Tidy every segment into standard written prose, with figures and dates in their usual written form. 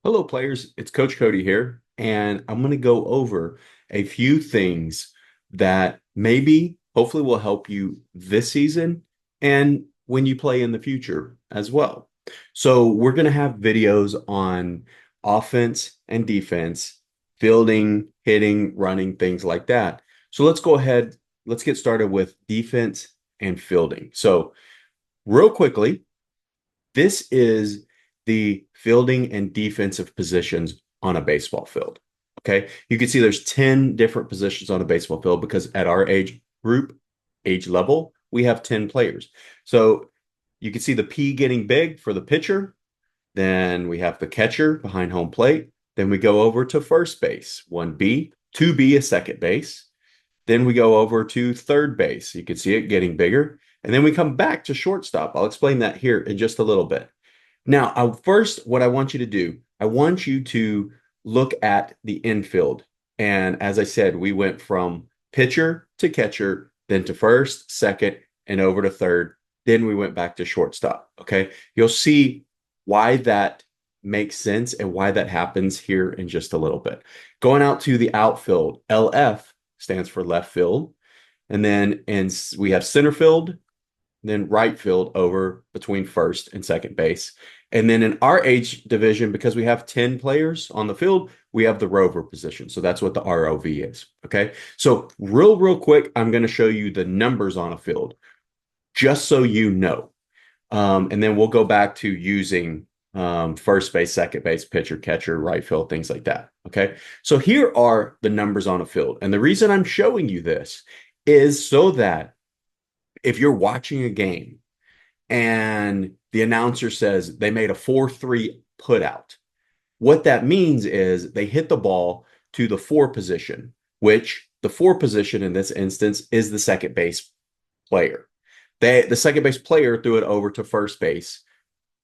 Hello, players. It's Coach Cody here, and I'm going to go over a few things that maybe, hopefully, will help you this season and when you play in the future as well. So, we're going to have videos on offense and defense, fielding, hitting, running, things like that. So, let's go ahead. Let's get started with defense and fielding. So, real quickly, this is the fielding and defensive positions on a baseball field. Okay. You can see there's 10 different positions on a baseball field because at our age group, age level, we have 10 players. So you can see the P getting big for the pitcher. Then we have the catcher behind home plate. Then we go over to first base, 1B, 2B is second base. Then we go over to third base. You can see it getting bigger. And then we come back to shortstop. I'll explain that here in just a little bit. Now, first, what I want you to do, I want you to look at the infield. And as I said, we went from pitcher to catcher, then to first, second, and over to third. Then we went back to shortstop. Okay. You'll see why that makes sense and why that happens here in just a little bit. Going out to the outfield, LF stands for left field. And then we have center field, then right field over between first and second base. And then in our age division, because we have 10 players on the field, we have the rover position. So that's what the ROV is. Okay. So real quick, I'm going to show you the numbers on a field just so you know. And then we'll go back to using first base, second base, pitcher, catcher, right field, things like that. Okay. So here are the numbers on a field. And the reason I'm showing you this is so that if you're watching a game and the announcer says they made a 4-3 put out, what that means is they hit the ball to the four position, which the four position in this instance is the second base player. The second base player threw it over to first base,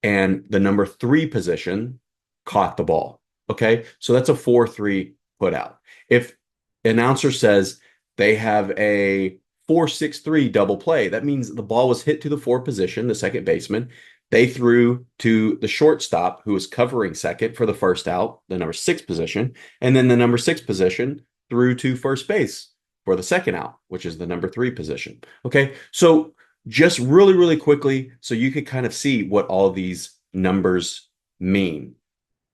and the number three position caught the ball. Okay. So that's a 4-3 put out. If announcer says they have a 4-6-3 double play, that means the ball was hit to the four position, the second baseman. They threw to the shortstop who was covering second for the first out, the number six position. And then the number six position threw to first base for the second out, which is the number three position. Okay. So just really quickly, so you could kind of see what all these numbers mean.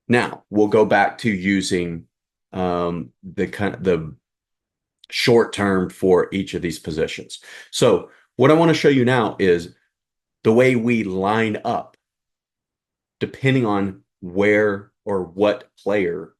Now we'll go back to using the short term for each of these positions. So what I want to show you now is the way we line up depending on where or what player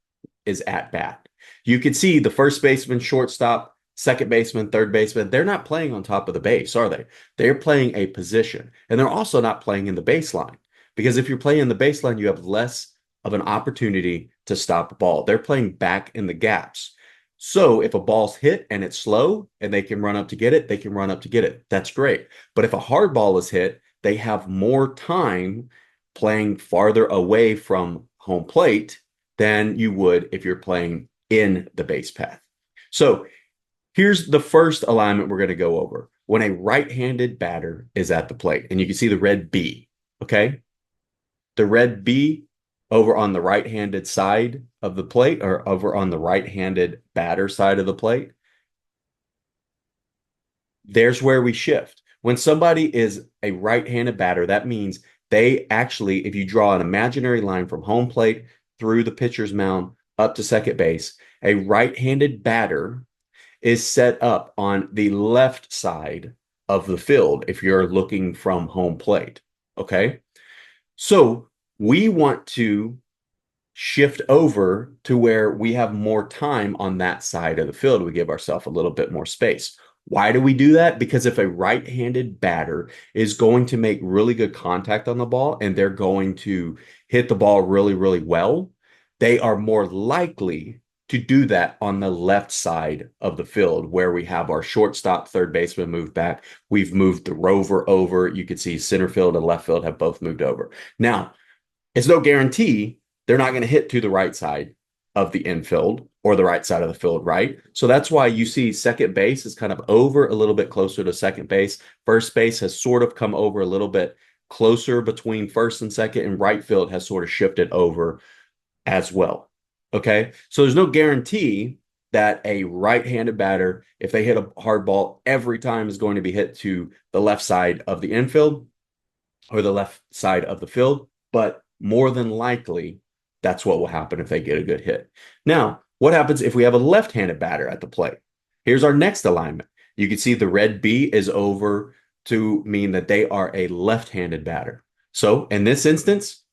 is at bat. You can see the first baseman, shortstop, second baseman, third baseman, they're not playing on top of the base, are they? They're playing a position. And they're also not playing in the baseline. Because if you're playing in the baseline, you have less of an opportunity to stop a ball. They're playing back in the gaps. So if a ball's hit and it's slow and they can run up to get it, they can run up to get it. That's great. But if a hard ball is hit, they have more time playing farther away from home plate than you would if you're playing in the base path. So here's the first alignment we're going to go over. When a right-handed batter is at the plate, and you can see the red B, okay? The red B over on the right-handed side of the plate or over on the right-handed batter side of the plate, there's where we shift. When somebody is a right-handed batter, that means they actually, if you draw an imaginary line from home plate through the pitcher's mound up to second base, a right-handed batter is set up on the left side of the field if you're looking from home plate. Okay. So we want to shift over to where we have more time on that side of the field. We give ourselves a little bit more space. Why do we do that? Because if a right-handed batter is going to make really good contact on the ball and they're going to hit the ball really well, they are more likely to do that on the left side of the field where we have our shortstop, third baseman moved back. We've moved the rover over. You can see center field and left field have both moved over. Now, it's no guarantee they're not going to hit to the right side of the infield or the right side of the field, right? So that's why you see second base is kind of over a little bit closer to second base. First base has sort of come over a little bit closer between first and second, and right field has sort of shifted over as well. Okay. So there's no guarantee that a right-handed batter, if they hit a hard ball every time, is going to be hit to the left side of the infield or the left side of the field. But more than likely, that's what will happen if they get a good hit. Now, what happens if we have a left-handed batter at the plate? Here's our next alignment. You can see the red B is over to mean that they are a left-handed batter. So in this instance,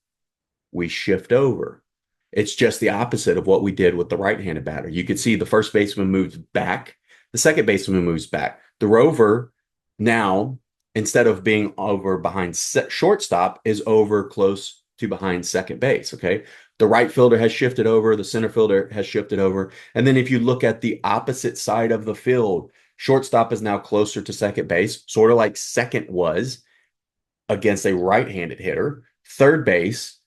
we shift over. It's just the opposite of what we did with the right-handed batter. You can see the first baseman moves back, the second baseman moves back. The rover now, instead of being over behind shortstop, is over close to behind second base. Okay. The right fielder has shifted over, the center fielder has shifted over. And then if you look at the opposite side of the field, shortstop is now closer to second base, sort of like second was against a right-handed hitter. Third base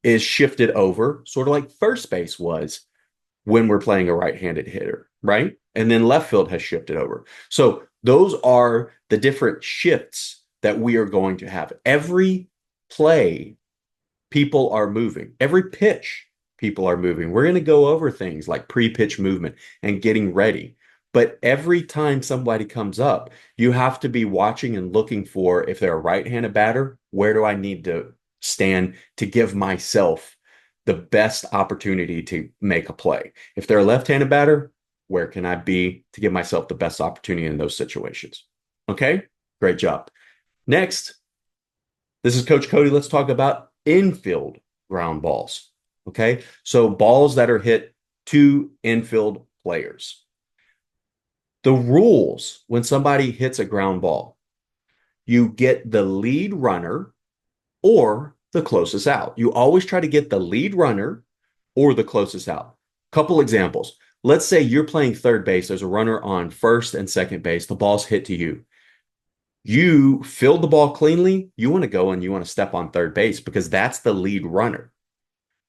is shifted over, sort of like first base was when we're playing a right-handed hitter, right? And then left field has shifted over. So those are the different shifts that we are going to have. Every play, people are moving. Every pitch, people are moving. We're going to go over things like pre-pitch movement and getting ready. But every time somebody comes up, you have to be watching and looking for, if they're a right-handed batter, where do I need to stand to give myself the best opportunity to make a play? If they're a left-handed batter, where can I be to give myself the best opportunity in those situations? Okay, great job. Next, this is Coach Cody. Let's talk about infield ground balls. Okay, so balls that are hit to infield players. The rules when somebody hits a ground ball, you get the lead runner or the closest out. You always try to get the lead runner or the closest out. Couple examples. Let's say you're playing third base. There's a runner on first and second base. The ball's hit to you. You filled the ball cleanly. You want to go and you want to step on third base because that's the lead runner.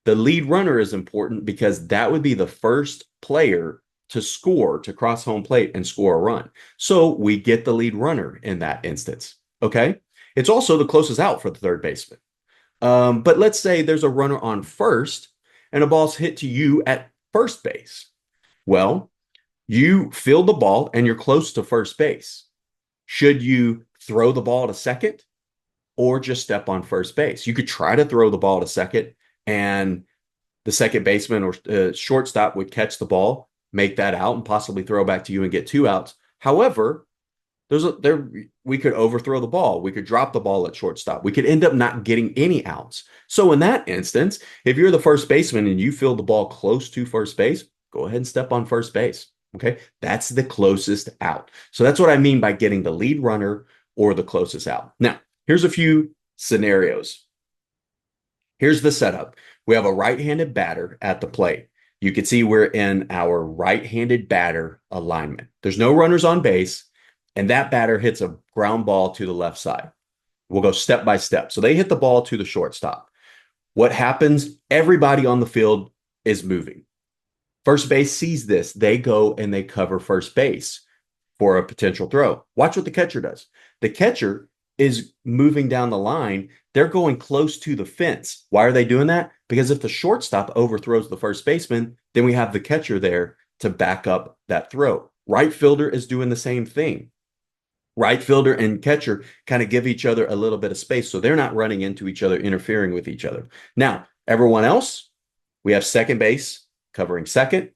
The lead runner is important because that would be the first player to score, to cross home plate and score a run. So we get the lead runner in that instance. Okay. It's also the closest out for the third baseman. But let's say there's a runner on first and a ball's hit to you at first base. Well, you field the ball and you're close to first base. Should you throw the ball to second or just step on first base? You could try to throw the ball to second and the second baseman or shortstop would catch the ball, make that out, and possibly throw back to you and get two outs. However, we could overthrow the ball. We could drop the ball at shortstop. We could end up not getting any outs. So in that instance, if you're the first baseman and you field the ball close to first base, go ahead and step on first base. Okay, that's the closest out. So that's what I mean by getting the lead runner or the closest out. Now, here's a few scenarios. Here's the setup. We have a right-handed batter at the plate. You can see we're in our right-handed batter alignment. There's no runners on base, and that batter hits a ground ball to the left side. We'll go step by step. So they hit the ball to the shortstop. What happens? Everybody on the field is moving. First base sees this. They go and they cover first base for a potential throw. Watch what the catcher does. The catcher is moving down the line. They're going close to the fence. Why are they doing that? Because if the shortstop overthrows the first baseman, then we have the catcher there to back up that throw. Right fielder is doing the same thing. Right fielder and catcher kind of give each other a little bit of space so they're not running into each other, interfering with each other. Now, everyone else, we have second base covering second.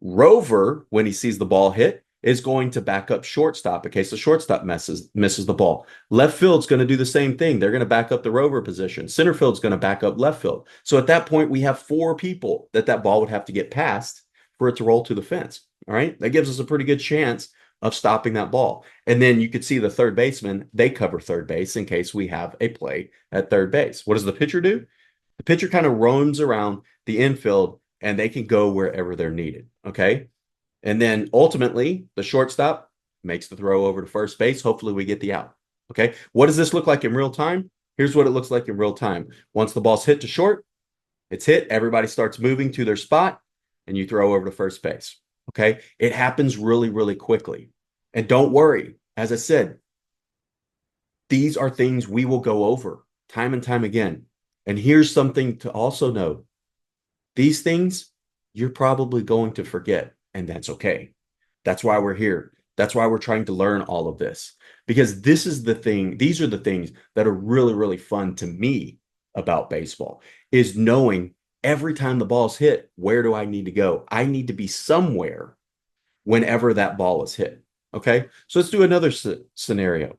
Rover, when he sees the ball hit, is going to back up shortstop in case the shortstop misses the ball. Left field's going to do the same thing. They're going to back up the rover position. Center field's going to back up left field. So at that point, we have four people that ball would have to get past for it to roll to the fence. All right. That gives us a pretty good chance of stopping that ball. And then you could see the third baseman, they cover third base in case we have a play at third base. What does the pitcher do? The pitcher kind of roams around the infield and they can go wherever they're needed. Okay. And then ultimately, the shortstop makes the throw over to first base. Hopefully, we get the out. Okay. What does this look like in real time? Here's what it looks like in real time. Once the ball's hit to short, it's hit. Everybody starts moving to their spot, and you throw over to first base. Okay. It happens really, really quickly. And don't worry. As I said, these are things we will go over time and time again. And here's something to also know. These things you're probably going to forget, and that's okay. That's why we're here. That's why we're trying to learn all of this because this is the thing. These are the things that are really, really fun to me about baseball is knowing every time the ball's hit, where do I need to go? I need to be somewhere whenever that ball is hit. Okay. So let's do another scenario.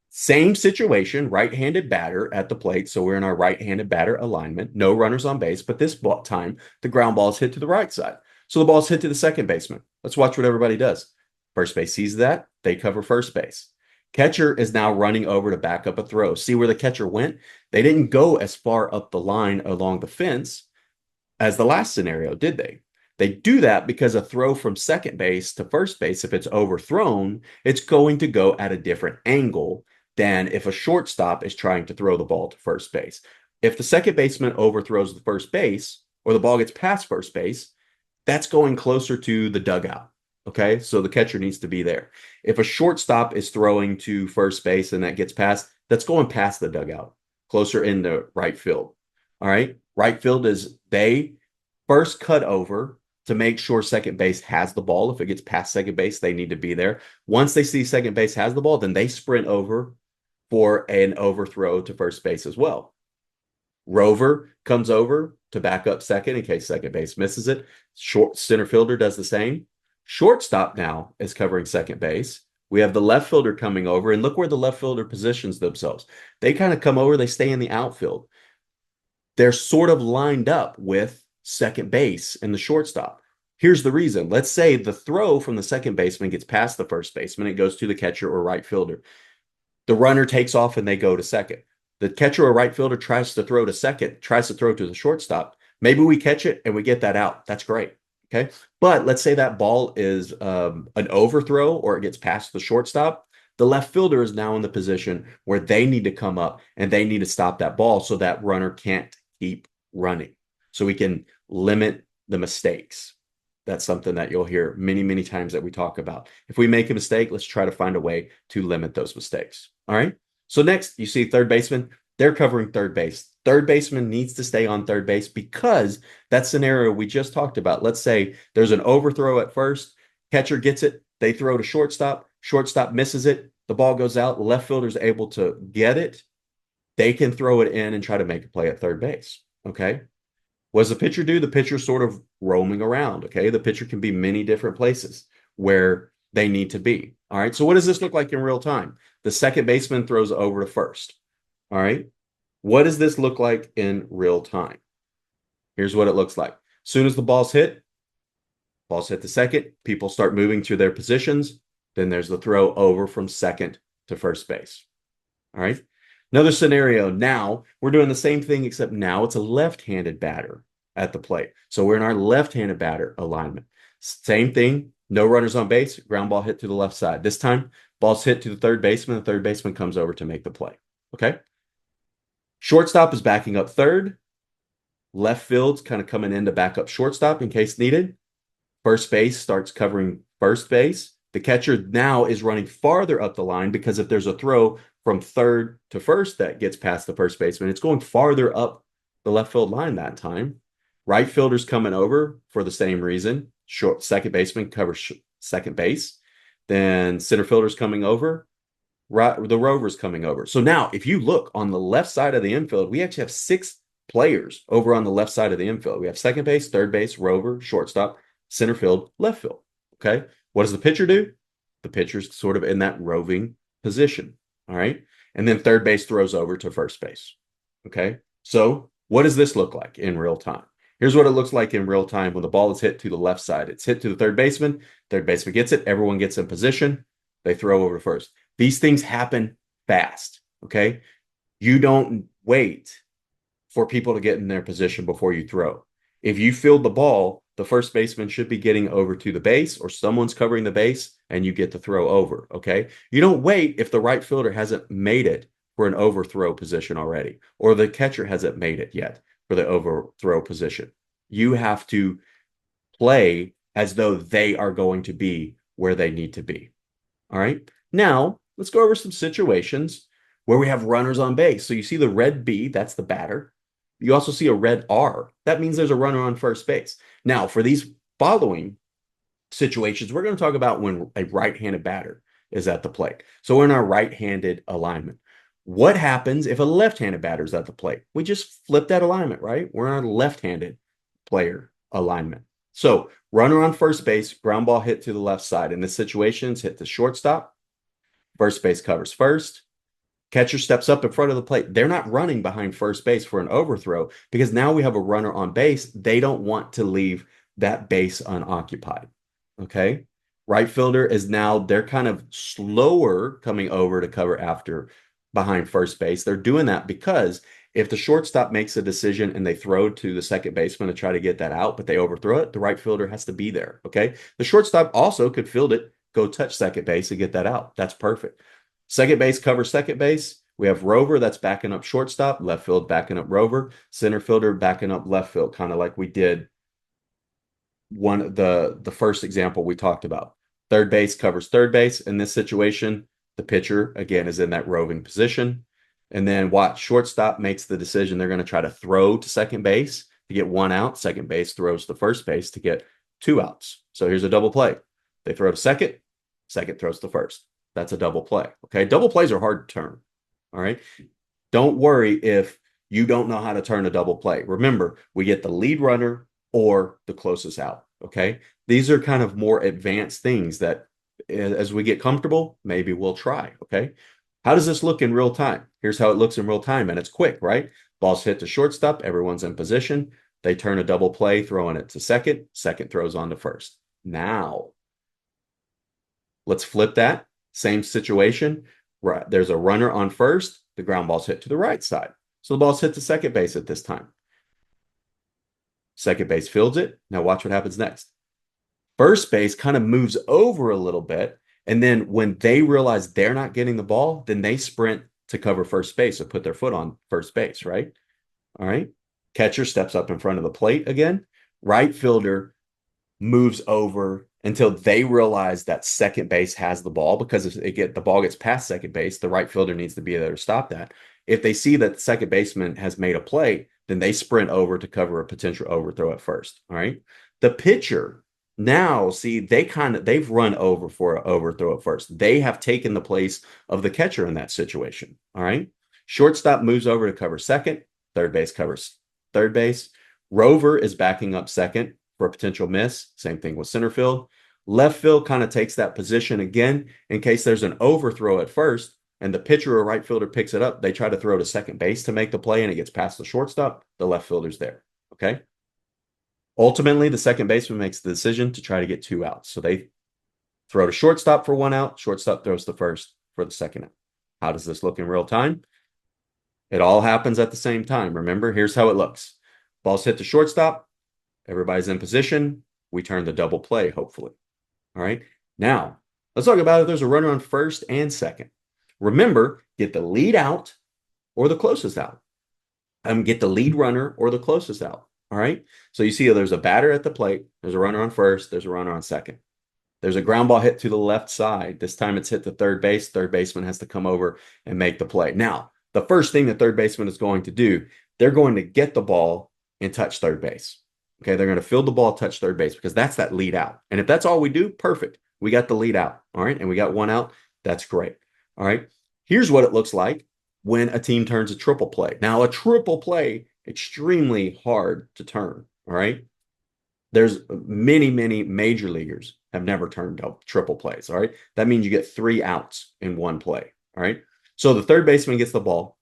Same situation, right-handed batter at the plate. So we're in our right-handed batter alignment. No runners on base, but this time the ground ball is hit to the right side. So the ball's hit to the second baseman. Let's watch what everybody does. First base sees that. They cover first base. Catcher is now running over to back up a throw. See where the catcher went? They didn't go as far up the line along the fence as the last scenario, did they? They do that because a throw from second base to first base, if it's overthrown, it's going to go at a different angle than if a shortstop is trying to throw the ball to first base. If the second baseman overthrows the first base or the ball gets past first base, that's going closer to the dugout. Okay. So the catcher needs to be there. If a shortstop is throwing to first base and that gets past, that's going past the dugout, closer into right field. All right. Right field is they first cut over to make sure second base has the ball. If it gets past second base, they need to be there. Once they see second base has the ball, then they sprint over for an overthrow to first base as well. Rover comes over to back up second in case second base misses it. Short center fielder does the same. Shortstop now is covering second base. We have the left fielder coming over, and look where the left fielder positions themselves. They kind of come over, they stay in the outfield. They're sort of lined up with second base and the shortstop. Here's the reason. Let's say the throw from the second baseman gets past the first baseman, it goes to the catcher or right fielder. The runner takes off and they go to second. The catcher or right fielder tries to throw to second, tries to throw to the shortstop. Maybe we catch it and we get that out. That's great. Okay. But let's say that ball is an overthrow or it gets past the shortstop. The left fielder is now in the position where they need to come up and they need to stop that ball so that runner can't keep running. So we can limit the mistakes. That's something that you'll hear many, many times that we talk about. If we make a mistake, let's try to find a way to limit those mistakes. All right. So next, you see third baseman. They're covering third base. Third baseman needs to stay on third base because that scenario we just talked about. Let's say there's an overthrow at first. Catcher gets it. They throw to shortstop. Shortstop misses it. The ball goes out. The left fielder's able to get it. They can throw it in and try to make a play at third base. Okay. What does the pitcher do? The pitcher's sort of roaming around. Okay. The pitcher can be many different places where they need to be. All right. So what does this look like in real time? The second baseman throws over to first. All right. What does this look like in real time? Here's what it looks like. As soon as the ball's hit the second, people start moving to their positions. Then there's the throw over from second to first base. All right. Another scenario. Now we're doing the same thing, except now it's a left-handed batter at the plate. So we're in our left-handed batter alignment. Same thing. No runners on base. Ground ball hit to the left side. This time, ball's hit to the third baseman. The third baseman comes over to make the play. Okay. Shortstop is backing up third. Left field's kind of coming in to back up shortstop in case needed. First base starts covering first base. The catcher now is running farther up the line because if there's a throw from third to first that gets past the first baseman, it's going farther up the left field line that time. Right fielder's coming over for the same reason. Second baseman covers second base. Then center fielder's coming over. The rover's coming over. So now, if you look on the left side of the infield, we actually have 6 players over on the left side of the infield. We have second base, third base, rover, shortstop, center field, left field. Okay. What does the pitcher do? The pitcher's sort of in that roving position. All right. And then third base throws over to first base. Okay. So what does this look like in real time? Here's what it looks like in real time when the ball is hit to the left side. It's hit to the third baseman. Third baseman gets it. Everyone gets in position. They throw over to first. These things happen fast. Okay. You don't wait for people to get in their position before you throw. If you field the ball, the first baseman should be getting over to the base or someone's covering the base and you get the throw over. Okay. You don't wait if the right fielder hasn't made it for an overthrow position already, or the catcher hasn't made it yet for the overthrow position. You have to play as though they are going to be where they need to be. All right. Now let's go over some situations where we have runners on base. So you see the red B, that's the batter. You also see a red R. That means there's a runner on first base. Now, for these following situations, we're going to talk about when a right-handed batter is at the plate. So we're in our right-handed alignment. What happens if a left-handed batter is at the plate? We just flip that alignment, right? We're in our left-handed player alignment. So runner on first base, ground ball hit to the left side. In this situation, it's hit the shortstop. First base covers first. Catcher steps up in front of the plate. They're not running behind first base for an overthrow because now we have a runner on base. They don't want to leave that base unoccupied. Okay. Right fielder is now, they're kind of slower coming over to cover after behind first base. They're doing that because if the shortstop makes a decision and they throw to the second baseman to try to get that out, but they overthrow it, the right fielder has to be there. Okay. The shortstop also could field it, go touch second base and get that out. That's perfect. Second base covers second base. We have Rover that's backing up shortstop, left field backing up Rover, center fielder backing up left field, kind of like we did the first example we talked about. Third base covers third base. In this situation, the pitcher again is in that roving position. And then watch, shortstop makes the decision. They're going to try to throw to second base to get one out. Second base throws to first base to get two outs. So here's a double play. They throw to second, second throws to first. That's a double play. Okay. Double plays are hard to turn. All right. Don't worry if you don't know how to turn a double play. Remember, we get the lead runner or the closest out. Okay. These are kind of more advanced things that as we get comfortable, maybe we'll try. Okay. How does this look in real time? Here's how it looks in real time. And it's quick, right? Ball's hit to shortstop. Everyone's in position. They turn a double play, throwing it to second. Second throws on to first. Now, let's flip that. Same situation. Right. There's a runner on first. The ground ball's hit to the right side. So the ball's hit to second base at this time. Second base fields it. Now watch what happens next. First base kind of moves over a little bit. And then when they realize they're not getting the ball, then they sprint to cover first base or put their foot on first base, right? All right. Catcher steps up in front of the plate again. Right fielder moves over until they realize that second base has the ball, because if the ball gets past second base, the right fielder needs to be there to stop that. If they see that the second baseman has made a play, then they sprint over to cover a potential overthrow at first. All right. The pitcher now, see, they've run over for an overthrow at first. They have taken the place of the catcher in that situation. All right. Shortstop moves over to cover second. Third base covers third base. Rover is backing up second for a potential miss. Same thing with center field. Left field kind of takes that position again in case there's an overthrow at first and the pitcher or right fielder picks it up. They try to throw to second base to make the play and it gets past the shortstop. The left fielder's there. Okay. Ultimately, the second baseman makes the decision to try to get two outs. So they throw to shortstop for one out. Shortstop throws to first for the second out. How does this look in real time? It all happens at the same time. Remember, here's how it looks. Ball's hit to shortstop. Everybody's in position. We turn the double play, hopefully. All right. Now, let's talk about if there's a runner on first and second. Remember, get the lead out or the closest out. Get the lead runner or the closest out. All right. So you see there's a batter at the plate. There's a runner on first. There's a runner on second. There's a ground ball hit to the left side. This time it's hit to third base. Third baseman has to come over and make the play. Now, the first thing the third baseman is going to do, they're going to get the ball and touch third base. Okay, they're going to field the ball, touch third base, because that's that lead out. And if that's all we do, perfect. We got the lead out. All right. And we got one out. That's great. All right. Here's what it looks like when a team turns a triple play. Now, a triple play, extremely hard to turn. All right. There's many major leaguers have never turned triple plays. All right. That means you get three outs in one play. All right. So the third baseman gets the ball.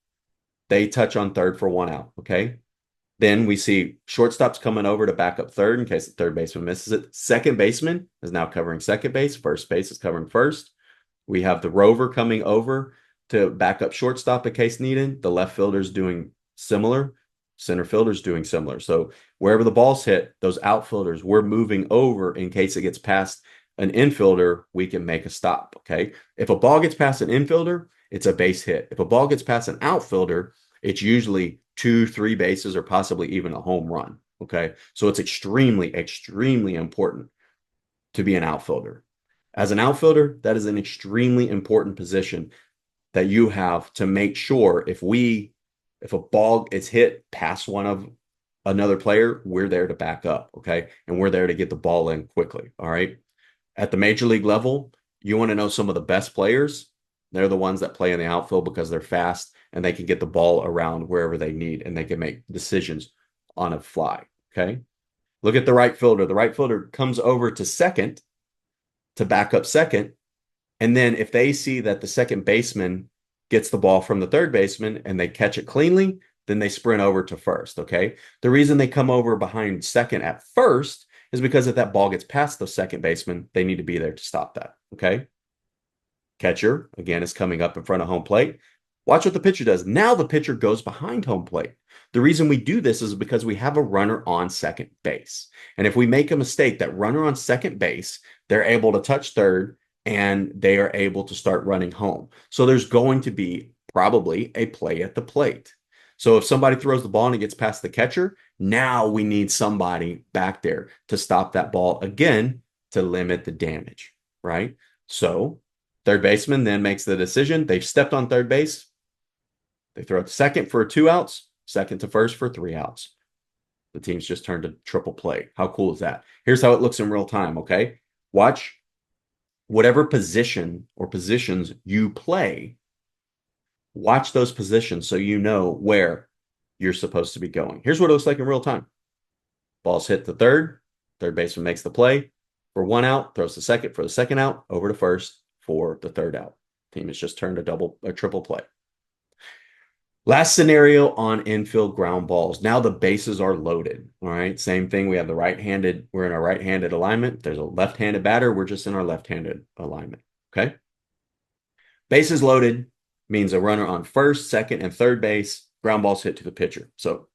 They touch on third for one out. Okay. Then we see shortstop's coming over to back up third in case the third baseman misses it. Second baseman is now covering second base. First base is covering first. We have the rover coming over to back up shortstop in case needed. The left fielder's doing similar. Center fielder's doing similar. So wherever the ball's hit, those outfielders, we're moving over in case it gets past an infielder, we can make a stop. Okay. If a ball gets past an infielder, it's a base hit. If a ball gets past an outfielder, it's usually 2-3 bases or possibly even a home run. Okay. So it's extremely important to be an outfielder. As an outfielder, that is an extremely important position that you have to make sure if we If a ball is hit past one of another player, we're there to back up, okay? And we're there to get the ball in quickly, all right? At the major league level, you want to know some of the best players. They're the ones that play in the outfield because they're fast and they can get the ball around wherever they need and they can make decisions on a fly, okay? Look at the right fielder. The right fielder comes over to second to back up second. And then if they see that the second baseman gets the ball from the third baseman and they catch it cleanly, then they sprint over to first. Okay. The reason they come over behind second at first is because if that ball gets past the second baseman, they need to be there to stop that. Okay. Catcher, again, is coming up in front of home plate. Watch what the pitcher does. Now the pitcher goes behind home plate. The reason we do this is because we have a runner on second base. And if we make a mistake, that runner on second base, they're able to touch third and they are able to start running home. So there's going to be probably a play at the plate. So if somebody throws the ball and it gets past the catcher, now we need somebody back there to stop that ball again to limit the damage, right? So third baseman then makes the decision. They've stepped on third base. They throw it to second for 2 outs, second to first for 3 outs. The team's just turned to triple play. How cool is that? Here's how it looks in real time, okay? Watch whatever position or positions you play, watch those positions so you know where you're supposed to be going. Here's what it looks like in real time. Ball's hit the third baseman makes the play for 1 out, throws the second for the second out, over to first for the third out. Team has just turned a triple play. Last scenario on infield ground balls. Now the bases are loaded. All right. Same thing. We have we're in our right-handed alignment. There's a left-handed batter. We're just in our left-handed alignment. Okay. Bases loaded means a runner on first, second, and third base. Ground balls hit to the pitcher. So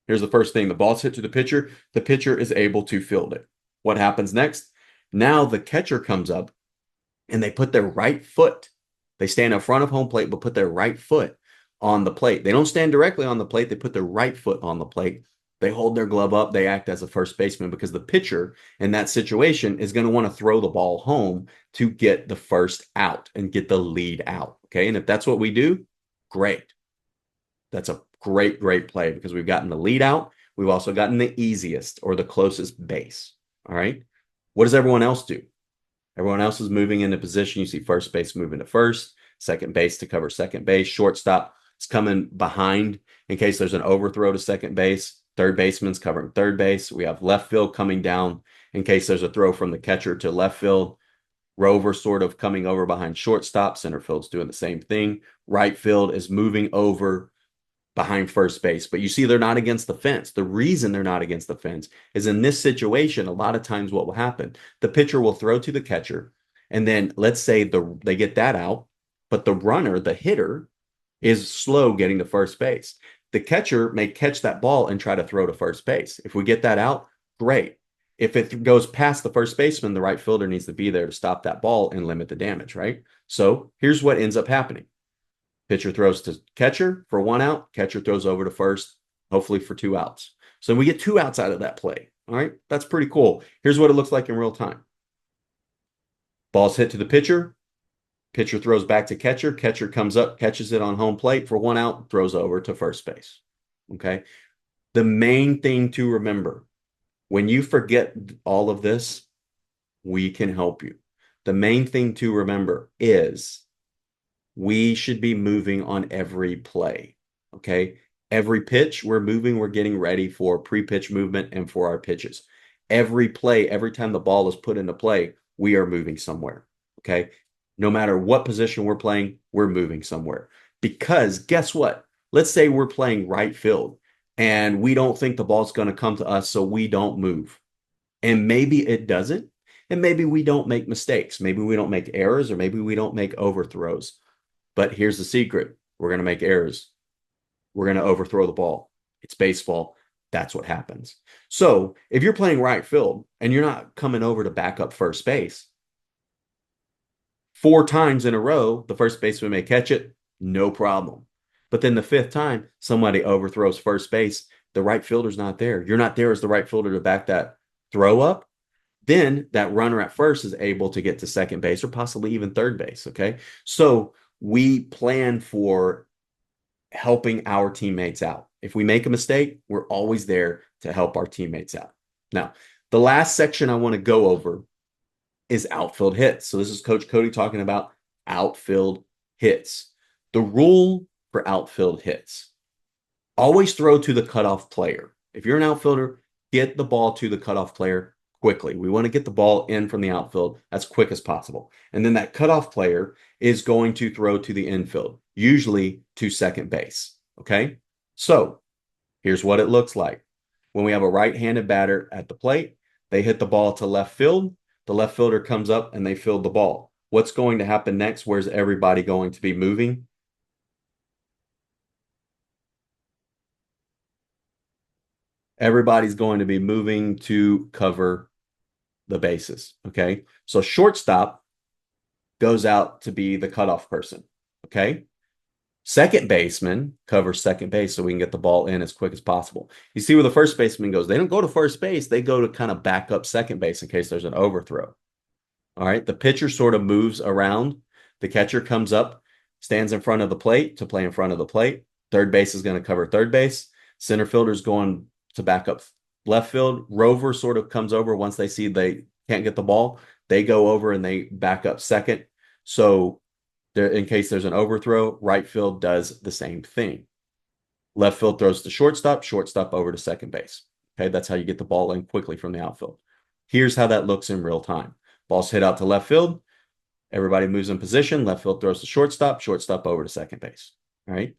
here's the first thing. The ball's hit to the pitcher. The pitcher is able to field it. What happens next? Now the catcher comes up and they put their right foot. They stand in front of home plate, but put their right foot on the plate. They don't stand directly on the plate. They put their right foot on the plate. They hold their glove up. They act as a first baseman because the pitcher in that situation is going to want to throw the ball home to get the first out and get the lead out. Okay. And if that's what we do, great. That's a great, great play because we've gotten the lead out. We've also gotten the easiest or the closest base. All right. What does everyone else do? Everyone else is moving into position. You see first base moving to first, second base to cover second base, shortstop is coming behind in case there's an overthrow to second base. Third baseman's covering third base. We have left field coming down in case there's a throw from the catcher to left field. Rover sort of coming over behind shortstop. Center field's doing the same thing. Right field is moving over behind first base. But you see, they're not against the fence. The reason they're not against the fence is in this situation, a lot of times what will happen, the pitcher will throw to the catcher, and then let's say they get that out, but the runner, the hitter, is slow getting to first base. The catcher may catch that ball and try to throw to first base. If we get that out, great. If it goes past the first baseman, the right fielder needs to be there to stop that ball and limit the damage, right? So here's what ends up happening. Pitcher throws to catcher for 1 out. Catcher throws over to first, hopefully for 2 outs. So we get 2 outs out of that play. All right. That's pretty cool. Here's what it looks like in real time. Ball's hit to the pitcher. Pitcher throws back to catcher. Catcher comes up, catches it on home plate for 1 out, throws over to first base. Okay. The main thing to remember when you forget all of this, we can help you. The main thing to remember is we should be moving on every play. Okay. Every pitch we're moving, we're getting ready for pre-pitch movement and for our pitches. Every play, every time the ball is put into play, we are moving somewhere. Okay. No matter what position we're playing, we're moving somewhere. Because guess what? Let's say we're playing right field and we don't think the ball's going to come to us, so we don't move. And maybe it doesn't. And maybe we don't make mistakes. Maybe we don't make errors, or maybe we don't make overthrows. But here's the secret. We're going to make errors. We're going to overthrow the ball. It's baseball. That's what happens. So if you're playing right field and you're not coming over to back up first base, 4 times in a row, the first baseman may catch it, no problem. But then the 5th time, somebody overthrows first base, the right fielder's not there. You're not there as the right fielder to back that throw up. Then that runner at first is able to get to second base or possibly even third base. Okay. So we plan for helping our teammates out. If we make a mistake, we're always there to help our teammates out. Now, the last section I want to go over is outfield hits. So this is Coach Cody talking about outfield hits. The rule for outfield hits: always throw to the cutoff player. If you're an outfielder, get the ball to the cutoff player quickly. We want to get the ball in from the outfield as quick as possible. And then that cutoff player is going to throw to the infield, usually to second base. Okay. So here's what it looks like. When we have a right-handed batter at the plate, they hit the ball to left field. The left fielder comes up and they field the ball. What's going to happen next? Where's everybody going to be moving? Everybody's going to be moving to cover the bases. Okay. So shortstop goes out to be the cutoff person. Okay. Second baseman covers second base so we can get the ball in as quick as possible. You see where the first baseman goes. They don't go to first base. They go to kind of back up second base in case there's an overthrow. All right. The pitcher sort of moves around. The catcher comes up, stands in front of the plate to play in front of the plate. Third base is going to cover third base. Center fielder's going to back up left field. Rover sort of comes over once they see they can't get the ball. They go over and they back up second. So in case there's an overthrow, right field does the same thing. Left field throws to shortstop, shortstop over to second base. Okay, that's how you get the ball in quickly from the outfield. Here's how that looks in real time. Ball's hit out to left field. Everybody moves in position. Left field throws to shortstop, shortstop over to second base. All right.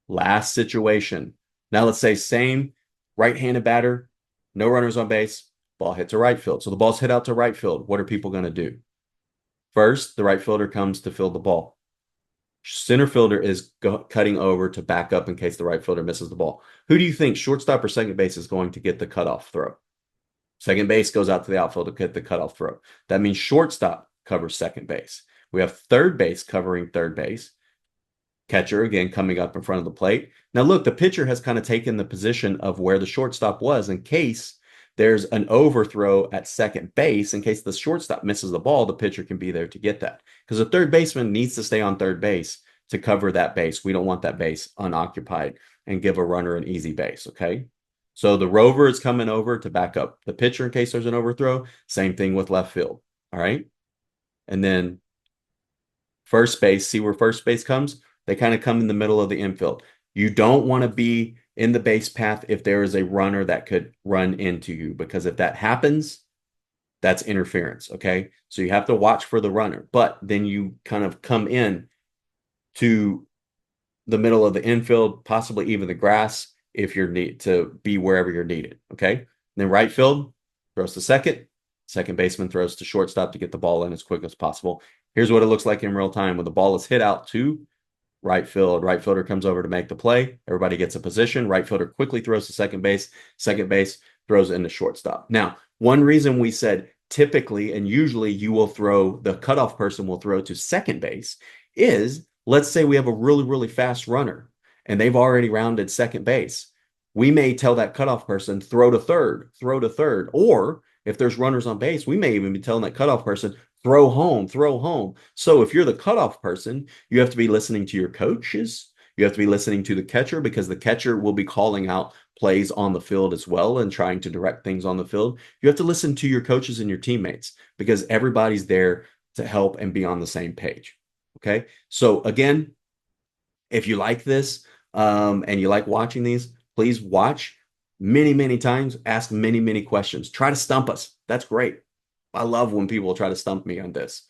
Last situation. Now let's say same right-handed batter, no runners on base, ball hit to right field. So the ball's hit out to right field. What are people going to do? First, the right fielder comes to field the ball. Center fielder is cutting over to back up in case the right fielder misses the ball. Who do you think, shortstop or second base, is going to get the cutoff throw? Second base goes out to the outfield to get the cutoff throw. That means shortstop covers second base. We have third base covering third base. Catcher, again, coming up in front of the plate. Now, look, the pitcher has kind of taken the position of where the shortstop was in case there's an overthrow at second base. In case the shortstop misses the ball, the pitcher can be there to get that. Because the third baseman needs to stay on third base to cover that base. We don't want that base unoccupied and give a runner an easy base, okay? So the rover is coming over to back up the pitcher in case there's an overthrow. Same thing with left field, all right? And then first base, see where first base comes? They kind of come in the middle of the infield. You don't want to be in the base path if there is a runner that could run into you, because if that happens, that's interference. Okay. So you have to watch for the runner, but then you kind of come in to the middle of the infield, possibly even the grass if you're need to be wherever you're needed. Okay. And then right field throws to second. Second baseman throws to shortstop to get the ball in as quick as possible. Here's what it looks like in real time when the ball is hit out to right field. Right fielder comes over to make the play. Everybody gets a position. Right fielder quickly throws to second base. Second base throws into shortstop. Now, one reason we said typically and usually you will throw, the cutoff person will throw to second base is, let's say we have a really, really fast runner and they've already rounded second base. We may tell that cutoff person, throw to third, throw to third. Or if there's runners on base, we may even be telling that cutoff person, throw home, throw home. So if you're the cutoff person, you have to be listening to your coaches. You have to be listening to the catcher, because the catcher will be calling out plays on the field as well and trying to direct things on the field. You have to listen to your coaches and your teammates, because everybody's there to help and be on the same page. Okay. So again, if you like this and you like watching these, please watch many, many times, ask many, many questions. Try to stump us. That's great. I love when people try to stump me on this.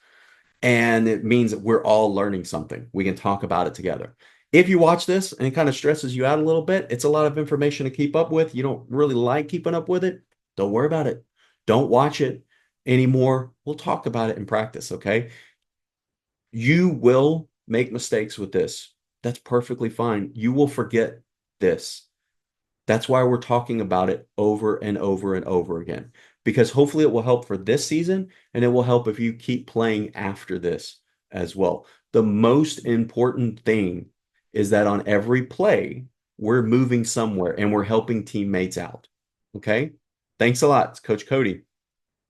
And it means that we're all learning something. We can talk about it together. If you watch this and it kind of stresses you out a little bit, it's a lot of information to keep up with. You don't really like keeping up with it. Don't worry about it. Don't watch it anymore. We'll talk about it in practice, okay? You will make mistakes with this. That's perfectly fine. You will forget this. That's why we're talking about it over and over and over again, because hopefully it will help for this season, and it will help if you keep playing after this as well. The most important thing is that on every play, we're moving somewhere and we're helping teammates out. Okay. Thanks a lot. It's Coach Cody.